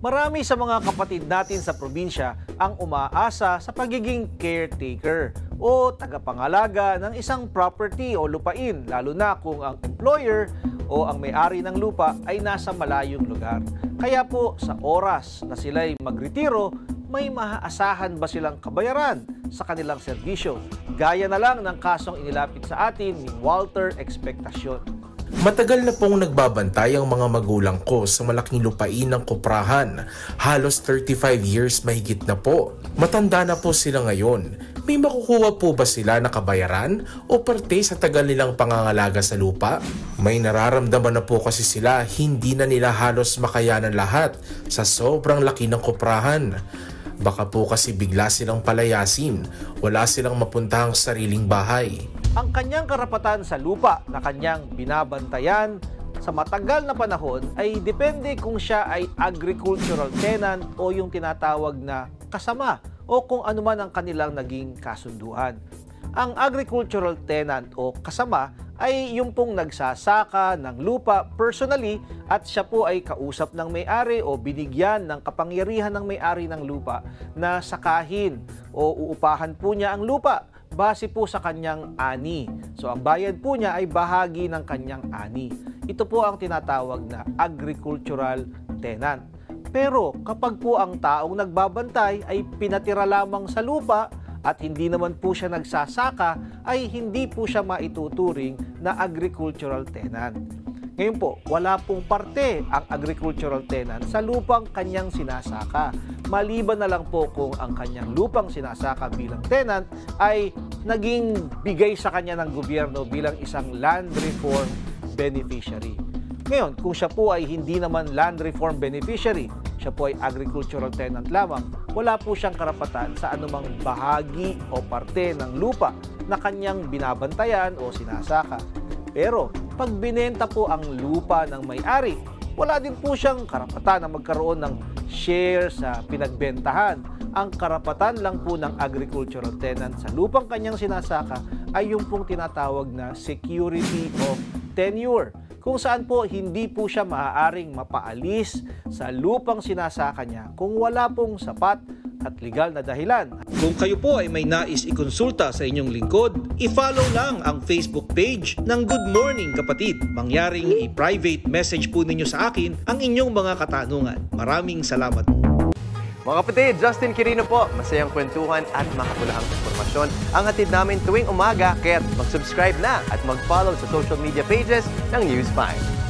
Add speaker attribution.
Speaker 1: Marami sa mga kapatid natin sa probinsya ang umaasa sa pagiging caretaker o tagapangalaga ng isang property o lupain, lalo na kung ang employer o ang may-ari ng lupa ay nasa malayong lugar. Kaya po sa oras na sila'y magretiro, may maaasahan ba silang kabayaran sa kanilang serbisyo? Gaya na lang ng kasong inilapit sa atin ni Walter Expectacion.
Speaker 2: Matagal na pong nagbabantay ang mga magulang ko sa malaking lupain ng Kuprahan. Halos 35 years mahigit na po. Matanda na po sila ngayon. May makukuha po ba sila na kabayaran o parte sa tagal nilang pangangalaga sa lupa? May nararamdaman na po kasi sila, hindi na nila halos makayanan lahat sa sobrang laki ng Kuprahan. Baka po kasi bigla silang palayasin, wala silang mapuntahang sariling bahay.
Speaker 1: Ang kanyang karapatan sa lupa na kanyang binabantayan sa matagal na panahon ay depende kung siya ay agricultural tenant o yung tinatawag na kasama o kung ano man ang kanilang naging kasunduan. Ang agricultural tenant o kasama ay yung pong nagsasaka ng lupa personally at siya po ay kausap ng may-ari o binigyan ng kapangyarihan ng may-ari ng lupa na sakahin o uupahan po niya ang lupa base po sa kanyang ani. So ang bayad po niya ay bahagi ng kanyang ani. Ito po ang tinatawag na agricultural tenant. Pero kapag po ang taong nagbabantay ay pinatira lamang sa lupa at hindi naman po siya nagsasaka, ay hindi po siya maituturing na agricultural tenant. Ngayon po, wala pong parte ang agricultural tenant sa lupang kanyang sinasaka. Maliban na lang po kung ang kanyang lupang sinasaka bilang tenant ay naging bigay sa kanya ng gobyerno bilang isang land reform beneficiary. Ngayon, kung siya po ay hindi naman land reform beneficiary, siya po ay agricultural tenant lamang, wala po siyang karapatan sa anumang bahagi o parte ng lupa na kanyang binabantayan o sinasaka. Pero pag binenta po ang lupa ng may-ari, wala din po siyang karapatan na magkaroon ng share sa pinagbentahan. Ang karapatan lang po ng agricultural tenant sa lupang kanyang sinasaka ay yung pong tinatawag na security of tenure, kung saan po hindi po siya maaaring mapaalis sa lupang sinasaka niya kung wala pong sapat at legal na dahilan. Kung kayo po ay may nais ikonsulta sa inyong lingkod, i-follow lang ang Facebook page ng Good Morning Kapatid. Mangyaring i-private message po ninyo sa akin ang inyong mga katanungan. Maraming salamat.
Speaker 3: Mga kapatid, Justin Quirino po. Masayang kwentuhan at makapulahang informasyon ang hatid namin tuwing umaga. Kaya mag-subscribe na at mag-follow sa social media pages ng News 5.